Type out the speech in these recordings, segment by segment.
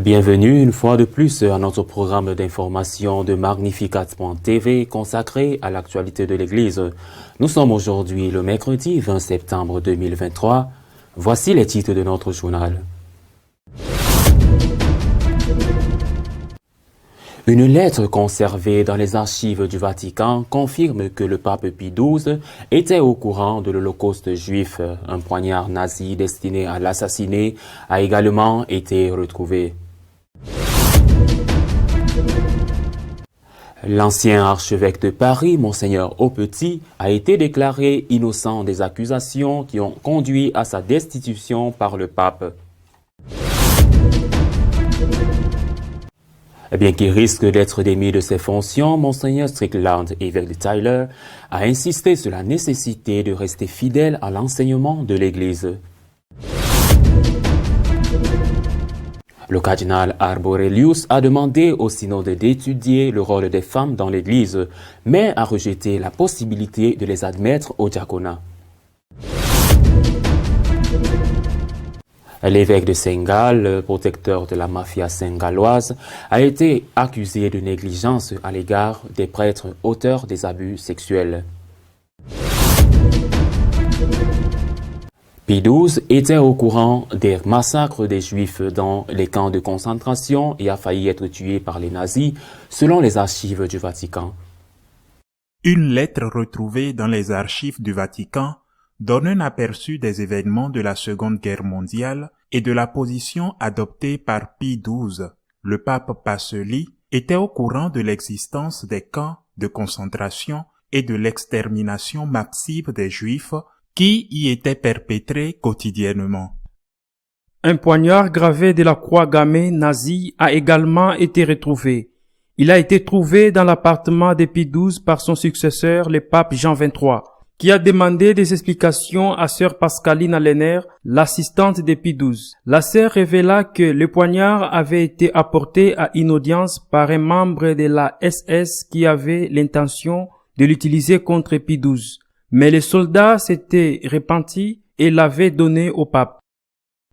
Bienvenue une fois de plus à notre programme d'information de Magnificat.tv consacré à l'actualité de l'Église. Nous sommes aujourd'hui le mercredi 20 septembre 2023. Voici les titres de notre journal. Une lettre conservée dans les archives du Vatican confirme que le pape Pie XII était au courant de l'Holocauste juif. Un poignard nazi destiné à l'assassiner a également été retrouvé. L'ancien archevêque de Paris, Monseigneur Aupetit, a été déclaré innocent des accusations qui ont conduit à sa destitution par le pape. Bien qu'il risque d'être démis de ses fonctions, Monseigneur Strickland, évêque de Tyler, a insisté sur la nécessité de rester fidèle à l'enseignement de l'Église. Le cardinal Arborelius a demandé au synode d'étudier le rôle des femmes dans l'Église, mais a rejeté la possibilité de les admettre au diaconat. L'évêque de Saint-Gall, protecteur de la mafia saint-galloise, a été accusé de négligence à l'égard des prêtres auteurs des abus sexuels. Pie XII était au courant des massacres des Juifs dans les camps de concentration et a failli être tué par les nazis, selon les archives du Vatican. Une lettre retrouvée dans les archives du Vatican donne un aperçu des événements de la Seconde Guerre mondiale et de la position adoptée par Pie XII. Le pape Pacelli était au courant de l'existence des camps de concentration et de l'extermination massive des Juifs qui y étaient perpétrés quotidiennement. Un poignard gravé de la croix gammée nazie a également été retrouvé. Il a été trouvé dans l'appartement de Pie XII par son successeur, le pape Jean XXIII, qui a demandé des explications à sœur Pascaline Allener, l'assistante de Pie XII. La sœur révéla que le poignard avait été apporté à une audience par un membre de la SS qui avait l'intention de l'utiliser contre Pie XII. Mais les soldats s'étaient repentis et l'avaient donné au pape.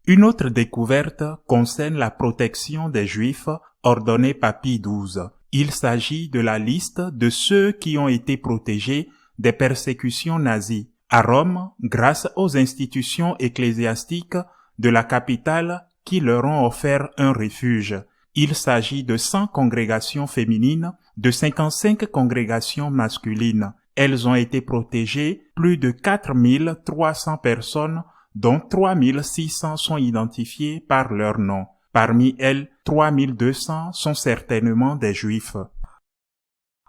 Une autre découverte concerne la protection des Juifs ordonnée par Pie XII. Il s'agit de la liste de ceux qui ont été protégés des persécutions nazies à Rome grâce aux institutions ecclésiastiques de la capitale qui leur ont offert un refuge. Il s'agit de 100 congrégations féminines, de 55 congrégations masculines. Elles ont été protégées, plus de 4300 personnes, dont 3600 sont identifiées par leur nom. Parmi elles, 3200 sont certainement des Juifs.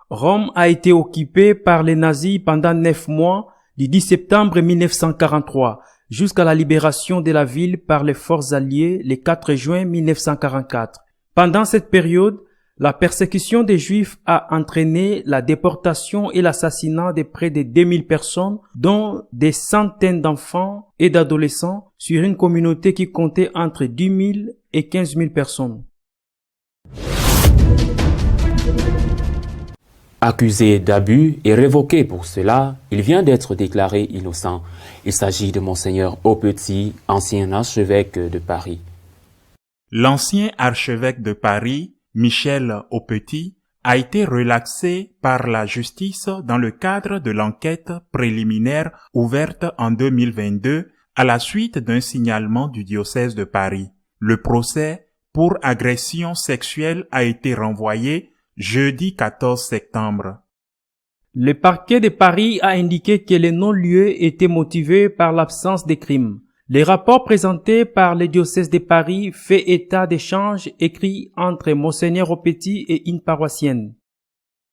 Rome a été occupée par les nazis pendant 9 mois, du 10 septembre 1943 jusqu'à la libération de la ville par les forces alliées le 4 juin 1944. Pendant cette période, la persécution des Juifs a entraîné la déportation et l'assassinat de près de 2000 personnes, dont des centaines d'enfants et d'adolescents, sur une communauté qui comptait entre 10 000 et 15 000 personnes. Accusé d'abus et révoqué pour cela, il vient d'être déclaré innocent. Il s'agit de Monseigneur Aupetit, ancien archevêque de Paris. L'ancien archevêque de Paris, Michel Aupetit, a été relaxé par la justice dans le cadre de l'enquête préliminaire ouverte en 2022 à la suite d'un signalement du diocèse de Paris. Le procès pour agression sexuelle a été renvoyé jeudi 14 septembre. Le parquet de Paris a indiqué que le non-lieu était motivé par l'absence de crime. Les rapports présentés par le diocèse de Paris fait état d'échanges écrits entre Monseigneur Aupetit et une paroissienne.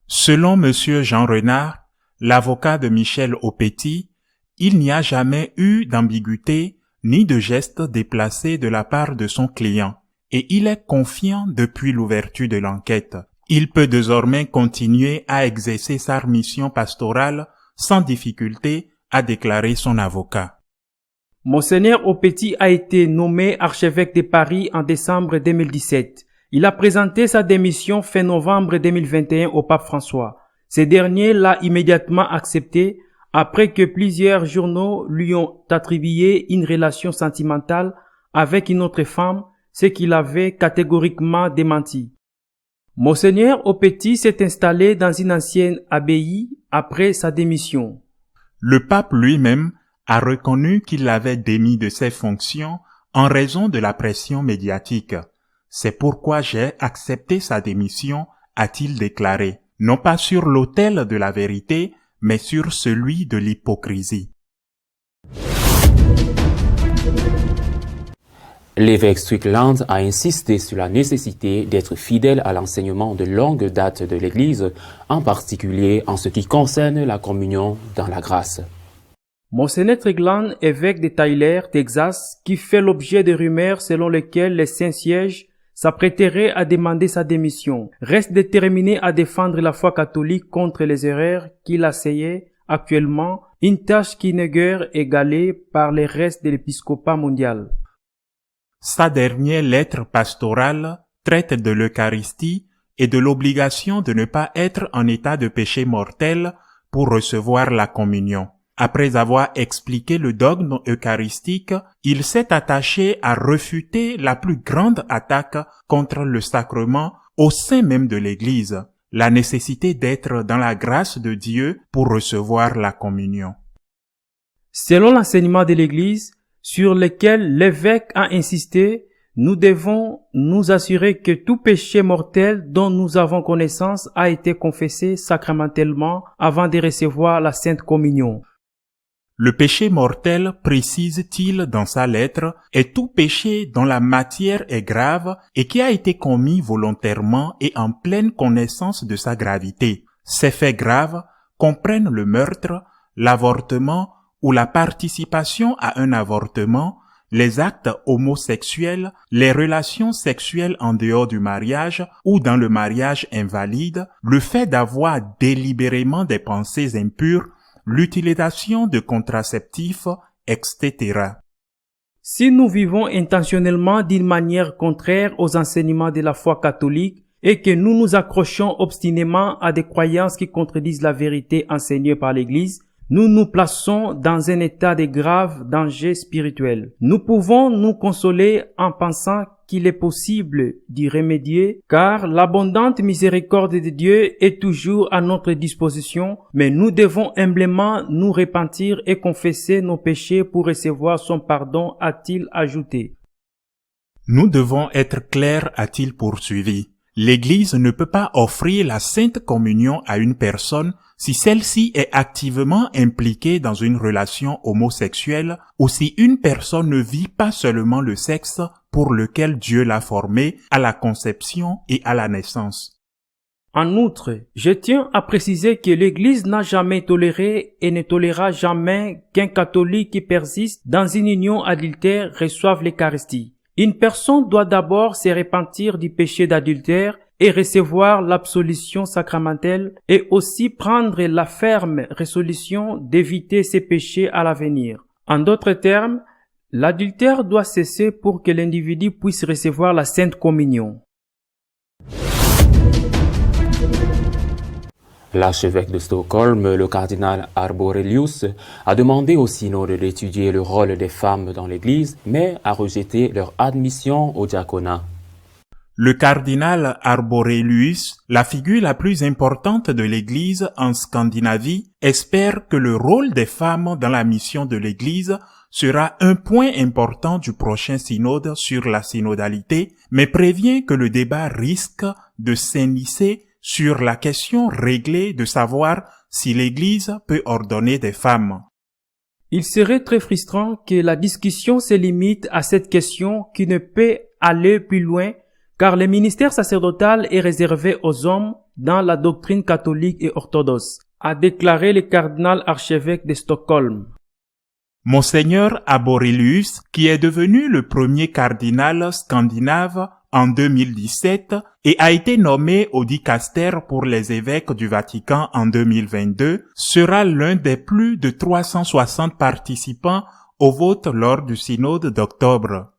Selon Monsieur Jean Renard, l'avocat de Michel Aupetit, il n'y a jamais eu d'ambiguïté ni de geste déplacé de la part de son client, et il est confiant depuis l'ouverture de l'enquête. Il peut désormais continuer à exercer sa mission pastorale sans difficulté, a déclaré son avocat. Monseigneur Aupetit a été nommé archevêque de Paris en décembre 2017. Il a présenté sa démission fin novembre 2021 au pape François. Ce dernier l'a immédiatement accepté après que plusieurs journaux lui ont attribué une relation sentimentale avec une autre femme, ce qu'il avait catégoriquement démenti. Monseigneur Aupetit s'est installé dans une ancienne abbaye après sa démission. Le pape lui-même a reconnu qu'il l'avait démis de ses fonctions en raison de la pression médiatique. C'est pourquoi j'ai accepté sa démission, a-t-il déclaré, non pas sur l'autel de la vérité, mais sur celui de l'hypocrisie. L'évêque Strickland a insisté sur la nécessité d'être fidèle à l'enseignement de longue date de l'Église, en particulier en ce qui concerne la communion dans la grâce. Monseigneur Strickland, évêque de Tyler, Texas, qui fait l'objet de rumeurs selon lesquelles les Saint-Sièges s'apprêteraient à demander sa démission, reste déterminé à défendre la foi catholique contre les erreurs qu'il asseyait actuellement, une tâche qui n'est guère égalée par les restes de l'épiscopat mondial. Sa dernière lettre pastorale traite de l'Eucharistie et de l'obligation de ne pas être en état de péché mortel pour recevoir la communion. Après avoir expliqué le dogme eucharistique, il s'est attaché à refuter la plus grande attaque contre le sacrement au sein même de l'Église, la nécessité d'être dans la grâce de Dieu pour recevoir la communion. Selon l'enseignement de l'Église, sur lequel l'évêque a insisté, nous devons nous assurer que tout péché mortel dont nous avons connaissance a été confessé sacramentellement avant de recevoir la Sainte Communion. Le péché mortel, précise-t-il dans sa lettre, est tout péché dont la matière est grave et qui a été commis volontairement et en pleine connaissance de sa gravité. Ces faits graves comprennent le meurtre, l'avortement ou la participation à un avortement, les actes homosexuels, les relations sexuelles en dehors du mariage ou dans le mariage invalide, le fait d'avoir délibérément des pensées impures, l'utilisation de contraceptifs, etc. Si nous vivons intentionnellement d'une manière contraire aux enseignements de la foi catholique et que nous nous accrochons obstinément à des croyances qui contredisent la vérité enseignée par l'Église, nous nous plaçons dans un état de grave danger spirituel. Nous pouvons nous consoler en pensant qu'il est possible d'y remédier, car l'abondante miséricorde de Dieu est toujours à notre disposition, mais nous devons humblement nous repentir et confesser nos péchés pour recevoir son pardon, a-t-il ajouté. Nous devons être clairs, a-t-il poursuivi. L'Église ne peut pas offrir la Sainte Communion à une personne si celle-ci est activement impliquée dans une relation homosexuelle ou si une personne ne vit pas seulement le sexe pour lequel Dieu l'a formé à la conception et à la naissance. En outre, je tiens à préciser que l'Église n'a jamais toléré et ne tolérera jamais qu'un catholique qui persiste dans une union adultère reçoive l'Eucharistie. Une personne doit d'abord se repentir du péché d'adultère et recevoir l'absolution sacramentelle et aussi prendre la ferme résolution d'éviter ces péchés à l'avenir. En d'autres termes, l'adultère doit cesser pour que l'individu puisse recevoir la Sainte Communion. L'archevêque de Stockholm, le cardinal Arborelius, a demandé au synode d'étudier le rôle des femmes dans l'Église, mais a rejeté leur admission au diaconat. Le cardinal Arborelius, la figure la plus importante de l'Église en Scandinavie, espère que le rôle des femmes dans la mission de l'Église sera un point important du prochain synode sur la synodalité, mais prévient que le débat risque de s'enliser sur la question réglée de savoir si l'Église peut ordonner des femmes. Il serait très frustrant que la discussion se limite à cette question qui ne peut aller plus loin, car le ministère sacerdotal est réservé aux hommes dans la doctrine catholique et orthodoxe, a déclaré le cardinal archevêque de Stockholm. Monseigneur Arborelius, qui est devenu le premier cardinal scandinave en 2017 et a été nommé au dicaster pour les évêques du Vatican en 2022, sera l'un des plus de 360 participants au vote lors du synode d'octobre.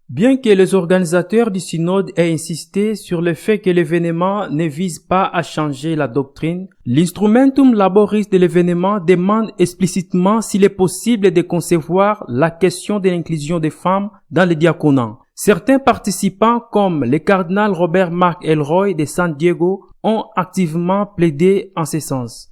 Bien que les organisateurs du synode aient insisté sur le fait que l'événement ne vise pas à changer la doctrine, l'Instrumentum Laboris de l'événement demande explicitement s'il est possible de concevoir la question de l'inclusion des femmes dans le diaconat. Certains participants, comme le cardinal Robert Mark Elroy de San Diego, ont activement plaidé en ce sens.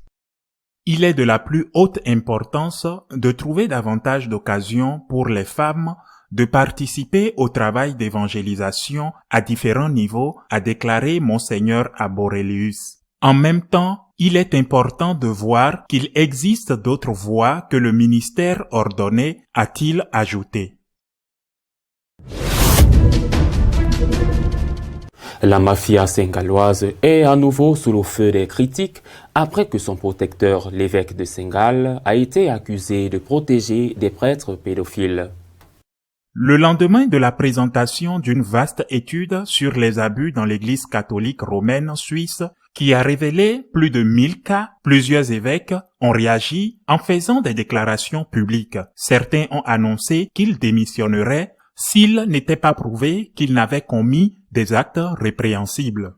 Il est de la plus haute importance de trouver davantage d'occasions pour les femmes de participer au travail d'évangélisation à différents niveaux, a déclaré Monseigneur Arborelius. En même temps, il est important de voir qu'il existe d'autres voies que le ministère ordonné, a-t-il ajouté. La mafia singaloise est à nouveau sous le feu des critiques après que son protecteur, l'évêque de Saint-Gall, a été accusé de protéger des prêtres pédophiles. Le lendemain de la présentation d'une vaste étude sur les abus dans l'Église catholique romaine suisse, qui a révélé plus de 1000 cas, plusieurs évêques ont réagi en faisant des déclarations publiques. Certains ont annoncé qu'ils démissionneraient s'il n'était pas prouvé qu'ils n'avaient commis des actes répréhensibles.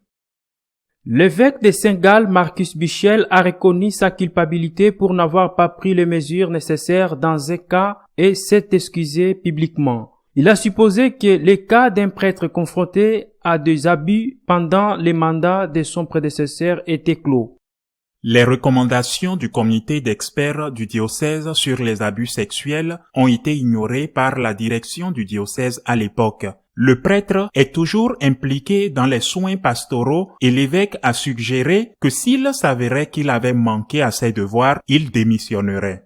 L'évêque de Saint-Gall, Marcus Bichel, a reconnu sa culpabilité pour n'avoir pas pris les mesures nécessaires dans un cas et s'est excusé publiquement. Il a supposé que les cas d'un prêtre confronté à des abus pendant les mandats de son prédécesseur étaient clos. Les recommandations du comité d'experts du diocèse sur les abus sexuels ont été ignorées par la direction du diocèse à l'époque. Le prêtre est toujours impliqué dans les soins pastoraux et l'évêque a suggéré que s'il s'avérait qu'il avait manqué à ses devoirs, il démissionnerait.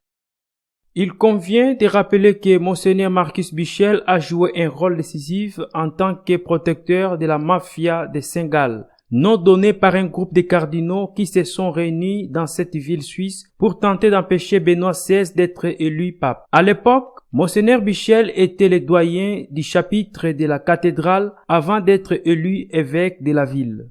Il convient de rappeler que Monseigneur Marcus Bichel a joué un rôle décisif en tant que protecteur de la mafia de Saint-Gall, nom donné par un groupe de cardinaux qui se sont réunis dans cette ville suisse pour tenter d'empêcher Benoît XVI d'être élu pape. À l'époque, Monseigneur Bichel était le doyen du chapitre de la cathédrale avant d'être élu évêque de la ville.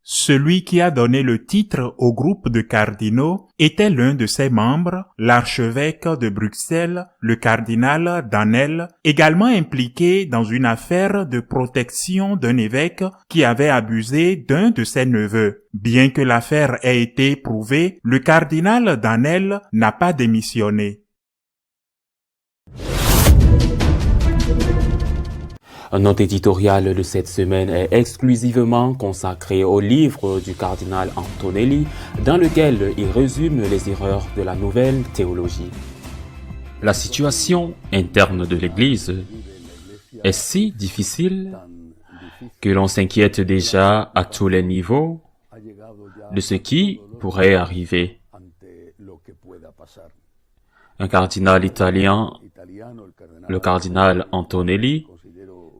Celui qui a donné le titre au groupe de cardinaux était l'un de ses membres, l'archevêque de Bruxelles, le cardinal Danel, également impliqué dans une affaire de protection d'un évêque qui avait abusé d'un de ses neveux. Bien que l'affaire ait été prouvée, le cardinal Danel n'a pas démissionné. Notre éditorial de cette semaine est exclusivement consacré au livre du cardinal Antonelli, dans lequel il résume les erreurs de la nouvelle théologie. La situation interne de l'Église est si difficile que l'on s'inquiète déjà à tous les niveaux de ce qui pourrait arriver. Un cardinal italien, le cardinal Antonelli,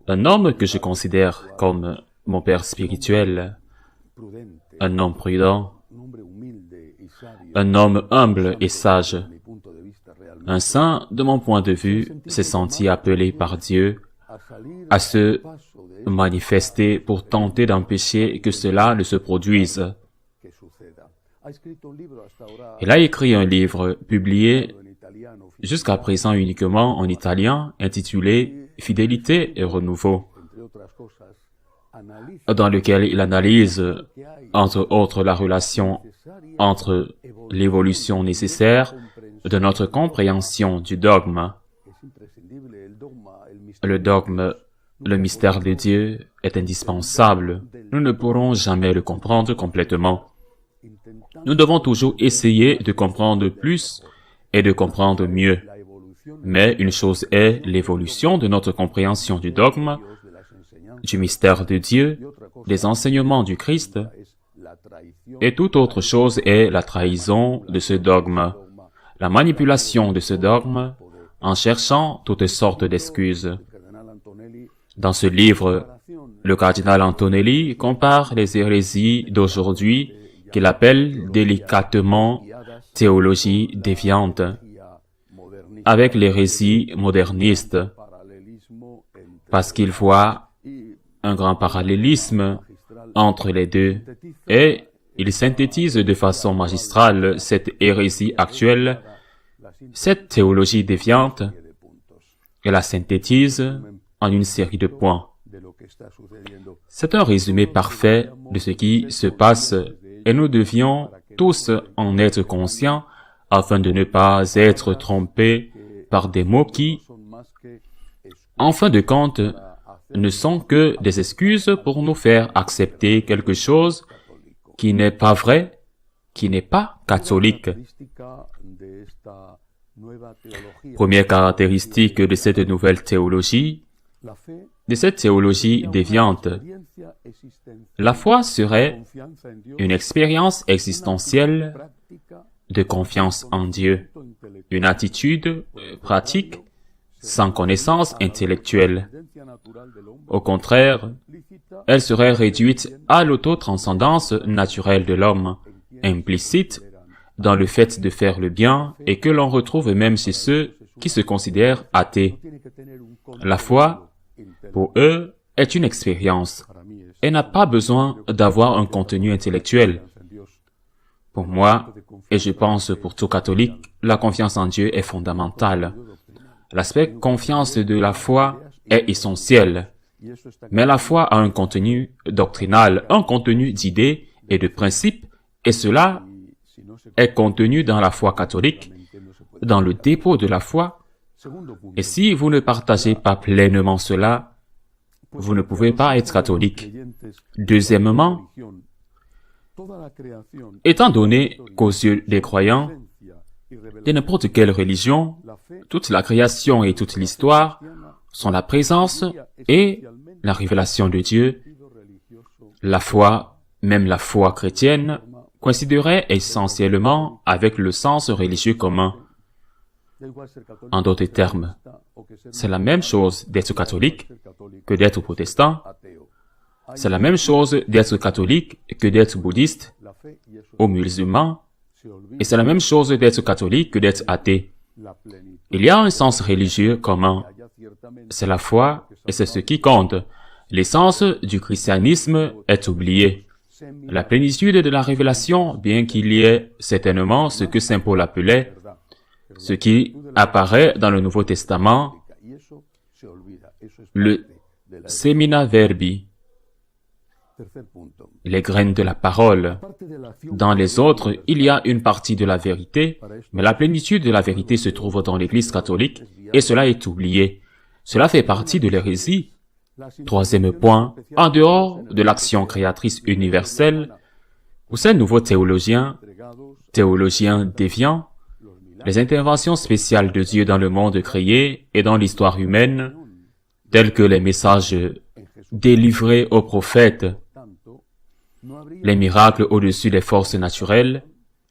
un homme que je considère comme mon père spirituel, un homme prudent, un homme humble et sage, un saint, de mon point de vue, s'est senti appelé par Dieu à se manifester pour tenter d'empêcher que cela ne se produise. Il a écrit un livre publié jusqu'à présent uniquement en italien, intitulé « Fidélité et renouveau », dans lequel il analyse, entre autres, la relation entre l'évolution nécessaire de notre compréhension du dogme. Le dogme, le mystère de Dieu, est indispensable. Nous ne pourrons jamais le comprendre complètement. Nous devons toujours essayer de comprendre plus et de comprendre mieux. Mais une chose est l'évolution de notre compréhension du dogme, du mystère de Dieu, des enseignements du Christ, et toute autre chose est la trahison de ce dogme, la manipulation de ce dogme en cherchant toutes sortes d'excuses. Dans ce livre, le cardinal Antonelli compare les hérésies d'aujourd'hui qu'il appelle délicatement théologie déviante avec l'hérésie moderniste, parce qu'il voit un grand parallélisme entre les deux, et il synthétise de façon magistrale cette hérésie actuelle, cette théologie déviante, et la synthétise en une série de points. C'est un résumé parfait de ce qui se passe et nous devions tous en être conscients afin de ne pas être trompés par des mots qui, en fin de compte, ne sont que des excuses pour nous faire accepter quelque chose qui n'est pas vrai, qui n'est pas catholique. Première caractéristique de cette nouvelle théologie, de cette théologie déviante, la foi serait une expérience existentielle de confiance en Dieu, une attitude pratique sans connaissance intellectuelle. Au contraire, elle serait réduite à l'autotranscendance naturelle de l'homme, implicite dans le fait de faire le bien et que l'on retrouve même chez ceux qui se considèrent athées. La foi, pour eux, est une expérience. Elle n'a pas besoin d'avoir un contenu intellectuel. Pour moi, et je pense pour tout catholique, la confiance en Dieu est fondamentale. L'aspect confiance de la foi est essentiel. Mais la foi a un contenu doctrinal, un contenu d'idées et de principes, et cela est contenu dans la foi catholique, dans le dépôt de la foi. Et si vous ne partagez pas pleinement cela, vous ne pouvez pas être catholique. Deuxièmement, étant donné qu'aux yeux des croyants, de n'importe quelle religion, toute la création et toute l'histoire sont la présence et la révélation de Dieu, la foi, même la foi chrétienne, coïnciderait essentiellement avec le sens religieux commun. En d'autres termes, c'est la même chose d'être catholique que d'être protestant. C'est la même chose d'être catholique que d'être bouddhiste ou musulman. Et c'est la même chose d'être catholique que d'être athée. Il y a un sens religieux commun. C'est la foi et c'est ce qui compte. L'essence du christianisme est oubliée. La plénitude de la révélation, bien qu'il y ait certainement ce que saint Paul appelait, ce qui apparaît dans le Nouveau Testament, le semina verbi, les graines de la parole. Dans les autres, il y a une partie de la vérité, mais la plénitude de la vérité se trouve dans l'Église catholique, et cela est oublié. Cela fait partie de l'hérésie. Troisième point, en dehors de l'action créatrice universelle, pour ces nouveaux théologiens déviants, les interventions spéciales de Dieu dans le monde créé et dans l'histoire humaine, tels que les messages délivrés aux prophètes, les miracles au-dessus des forces naturelles,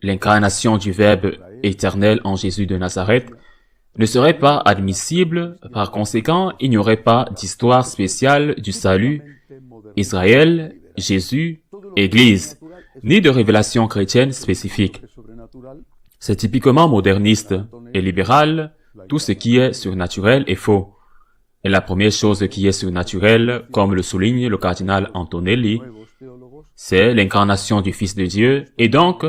l'incarnation du Verbe éternel en Jésus de Nazareth, ne seraient pas admissibles. Par conséquent, il n'y aurait pas d'histoire spéciale du salut, Israël, Jésus, Église, ni de révélation chrétienne spécifique. C'est typiquement moderniste et libéral. Tout ce qui est surnaturel est faux. Et la première chose qui est surnaturelle, comme le souligne le cardinal Antonelli, c'est l'incarnation du Fils de Dieu. Et donc,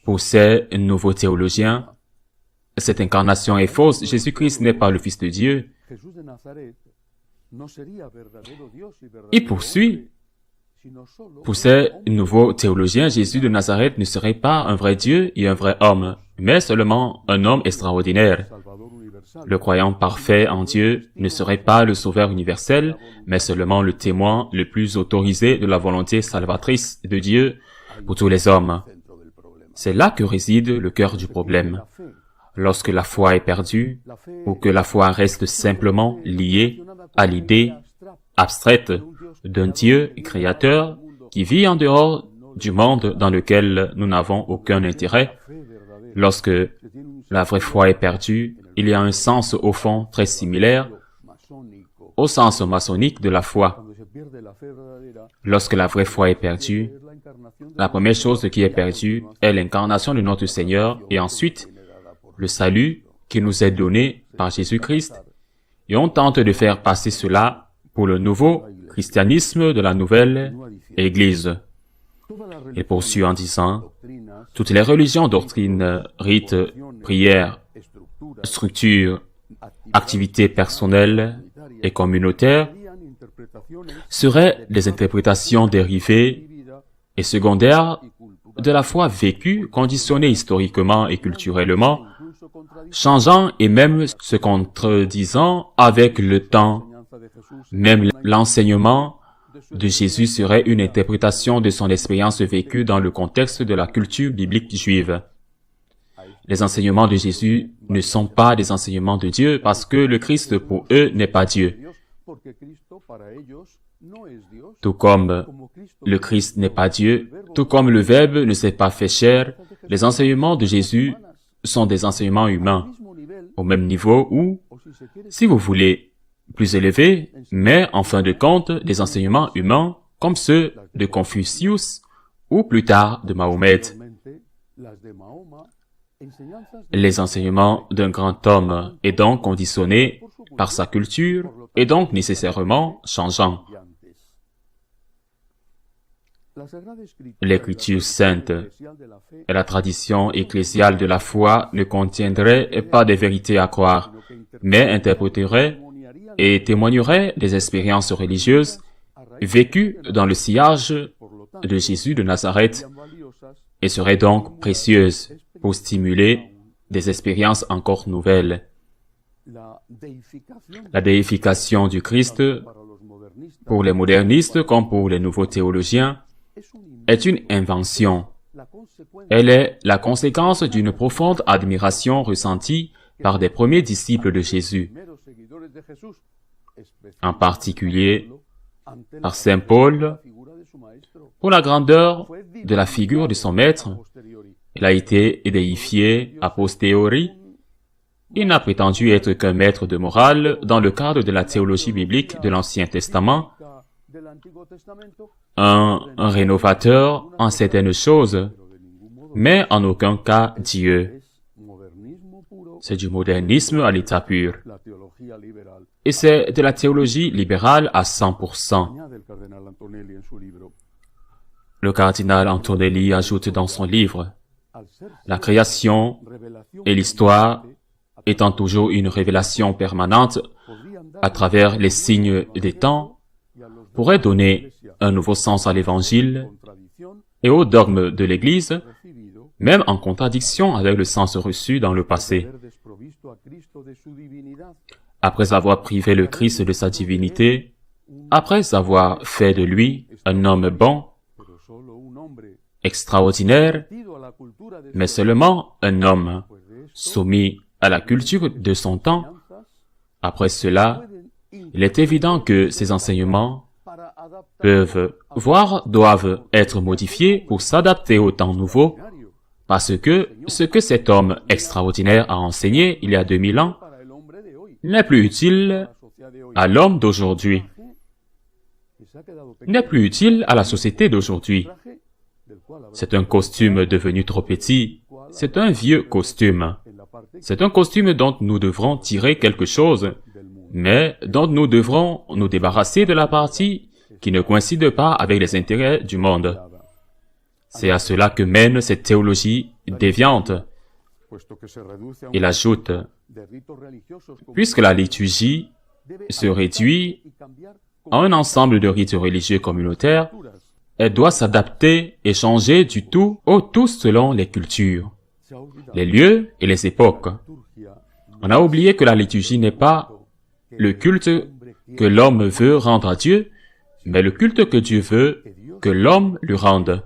pour ces nouveaux théologiens, cette incarnation est fausse. Jésus-Christ n'est pas le Fils de Dieu. Il poursuit. Pour ces nouveaux théologiens, Jésus de Nazareth ne serait pas un vrai Dieu et un vrai homme, mais seulement un homme extraordinaire. Le croyant parfait en Dieu ne serait pas le sauveur universel, mais seulement le témoin le plus autorisé de la volonté salvatrice de Dieu pour tous les hommes. C'est là que réside le cœur du problème. Lorsque la foi est perdue, ou que la foi reste simplement liée à l'idée abstraite d'un Dieu créateur qui vit en dehors du monde dans lequel nous n'avons aucun intérêt, lorsque la vraie foi est perdue, il y a un sens au fond très similaire au sens maçonnique de la foi. Lorsque la vraie foi est perdue, la première chose qui est perdue est l'incarnation de notre Seigneur et ensuite le salut qui nous est donné par Jésus-Christ. Et on tente de faire passer cela pour le nouveau christianisme de la nouvelle Église. Il poursuit en disant, toutes les religions, doctrines, rites, prières, structures, activités personnelles et communautaires seraient des interprétations dérivées et secondaires de la foi vécue, conditionnée historiquement et culturellement, changeant et même se contredisant avec le temps. Même l'enseignement de Jésus serait une interprétation de son expérience vécue dans le contexte de la culture biblique juive. Les enseignements de Jésus ne sont pas des enseignements de Dieu parce que le Christ pour eux n'est pas Dieu. Tout comme le Christ n'est pas Dieu, tout comme le Verbe ne s'est pas fait chair, les enseignements de Jésus sont des enseignements humains, au même niveau ou, si vous voulez, plus élevés, mais en fin de compte, des enseignements humains comme ceux de Confucius ou plus tard de Mahomet. Les enseignements d'un grand homme est donc conditionné par sa culture et donc nécessairement changeant. L'Écriture sainte et la tradition ecclésiale de la foi ne contiendraient pas des vérités à croire, mais interpréteraient et témoigneraient des expériences religieuses vécues dans le sillage de Jésus de Nazareth et seraient donc précieuses pour stimuler des expériences encore nouvelles. La déification du Christ, pour les modernistes comme pour les nouveaux théologiens, est une invention. Elle est la conséquence d'une profonde admiration ressentie par des premiers disciples de Jésus, en particulier par Saint Paul, pour la grandeur de la figure de son maître. Il a été déifié a posteriori. Il n'a prétendu être qu'un maître de morale dans le cadre de la théologie biblique de l'Ancien Testament, un rénovateur en certaines choses, mais en aucun cas Dieu. C'est du modernisme à l'état pur. Et c'est de la théologie libérale à 100%. Le cardinal Antonelli ajoute dans son livre, la création et l'histoire étant toujours une révélation permanente à travers les signes des temps, pourrait donner un nouveau sens à l'Évangile et aux dogmes de l'Église, même en contradiction avec le sens reçu dans le passé. Après avoir privé le Christ de sa divinité, après avoir fait de lui un homme bon, extraordinaire, mais seulement un homme soumis à la culture de son temps, après cela, il est évident que ces enseignements peuvent, voire doivent être modifiés pour s'adapter au temps nouveau, parce que ce que cet homme extraordinaire a enseigné il y a 2000 ans n'est plus utile à l'homme d'aujourd'hui, n'est plus utile à la société d'aujourd'hui. C'est un costume devenu trop petit, c'est un vieux costume. C'est un costume dont nous devrons tirer quelque chose, mais dont nous devrons nous débarrasser de la partie qui ne coïncide pas avec les intérêts du monde. C'est à cela que mène cette théologie déviante. Il ajoute, puisque la liturgie se réduit à un ensemble de rites religieux communautaires, elle doit s'adapter et changer du tout au tout selon les cultures, les lieux et les époques. On a oublié que la liturgie n'est pas le culte que l'homme veut rendre à Dieu, mais le culte que Dieu veut que l'homme lui rende.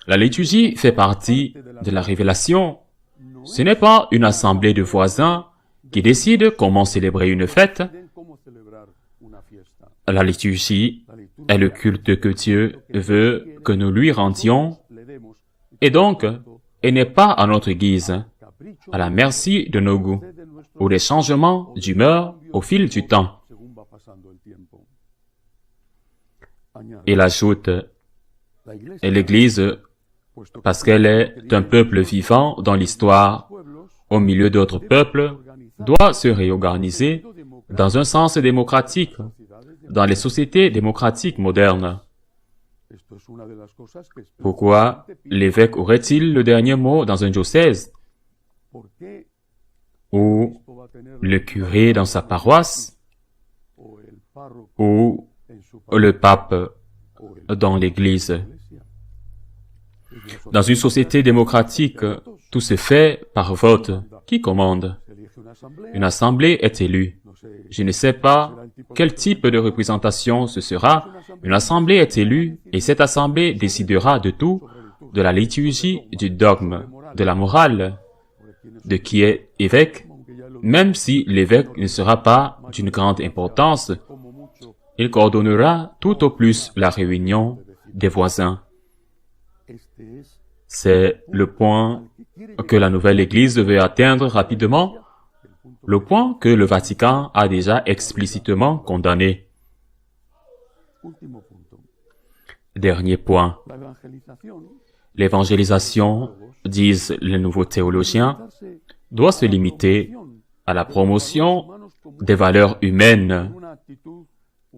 La liturgie fait partie de la révélation. Ce n'est pas une assemblée de voisins qui décide comment célébrer une fête. La liturgie est le culte que Dieu veut que nous lui rendions, et donc, elle n'est pas à notre guise, à la merci de nos goûts, ou des changements d'humeur au fil du temps. Il ajoute, et l'Église, parce qu'elle est un peuple vivant dans l'histoire, au milieu d'autres peuples, doit se réorganiser dans un sens démocratique, dans les sociétés démocratiques modernes. Pourquoi l'évêque aurait-il le dernier mot dans un diocèse? ou le curé dans sa paroisse, ou le pape dans l'Église. Dans une société démocratique, tout se fait par vote. Qui commande? Une assemblée est élue. Je ne sais pas quel type de représentation ce sera. Une assemblée est élue et cette assemblée décidera de tout, de la liturgie, du dogme, de la morale, de qui est évêque. Même si l'évêque ne sera pas d'une grande importance, il coordonnera tout au plus la réunion des voisins. C'est le point que la nouvelle Église veut atteindre rapidement, le point que le Vatican a déjà explicitement condamné. Dernier point. L'évangélisation, disent les nouveaux théologiens, doit se limiter à la promotion des valeurs humaines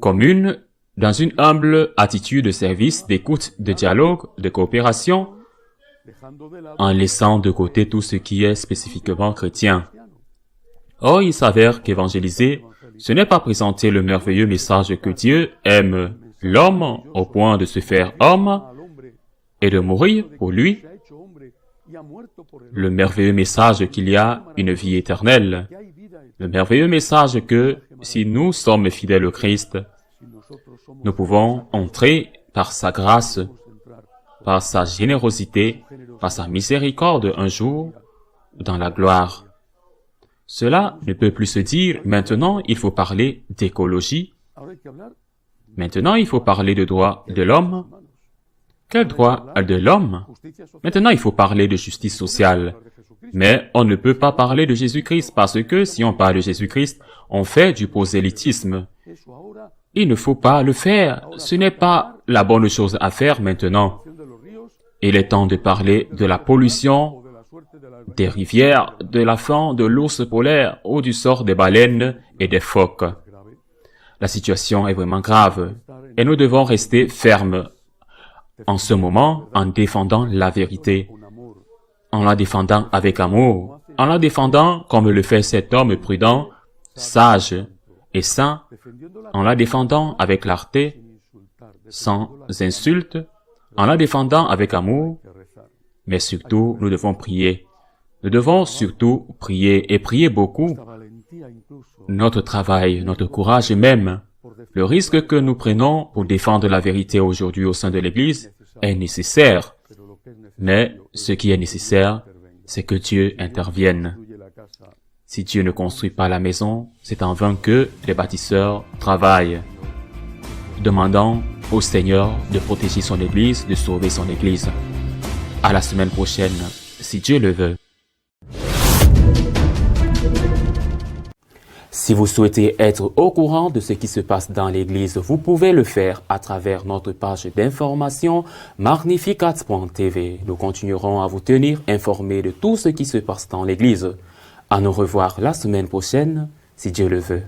communes dans une humble attitude de service, d'écoute, de dialogue, de coopération, en laissant de côté tout ce qui est spécifiquement chrétien. Or, il s'avère qu'évangéliser, ce n'est pas présenter le merveilleux message que Dieu aime l'homme au point de se faire homme et de mourir pour lui, le merveilleux message qu'il y a une vie éternelle, le merveilleux message que, si nous sommes fidèles au Christ, nous pouvons entrer par sa grâce, par sa générosité, par sa miséricorde un jour dans la gloire. Cela ne peut plus se dire, maintenant il faut parler d'écologie, maintenant il faut parler de droits de l'homme. Quel droit de l'homme? Maintenant il faut parler de justice sociale. Mais on ne peut pas parler de Jésus-Christ parce que si on parle de Jésus-Christ, on fait du prosélytisme. Il ne faut pas le faire. Ce n'est pas la bonne chose à faire maintenant. Il est temps de parler de la pollution des rivières, de la faune de l'ours polaire ou du sort des baleines et des phoques. La situation est vraiment grave et nous devons rester fermes en ce moment en défendant la vérité, en la défendant avec amour, en la défendant comme le fait cet homme prudent, sage et saint, en la défendant avec clarté, sans insulte, en la défendant avec amour, mais surtout nous devons prier. Nous devons surtout prier et prier beaucoup. Notre travail, notre courage même, le risque que nous prenons pour défendre la vérité aujourd'hui au sein de l'Église est nécessaire. Mais ce qui est nécessaire, c'est que Dieu intervienne. Si Dieu ne construit pas la maison, c'est en vain que les bâtisseurs travaillent, demandant au Seigneur de protéger son Église, de sauver son Église. À la semaine prochaine, si Dieu le veut. Si vous souhaitez être au courant de ce qui se passe dans l'Église, vous pouvez le faire à travers notre page d'information magnificat.tv. Nous continuerons à vous tenir informés de tout ce qui se passe dans l'Église. À nous revoir la semaine prochaine, si Dieu le veut.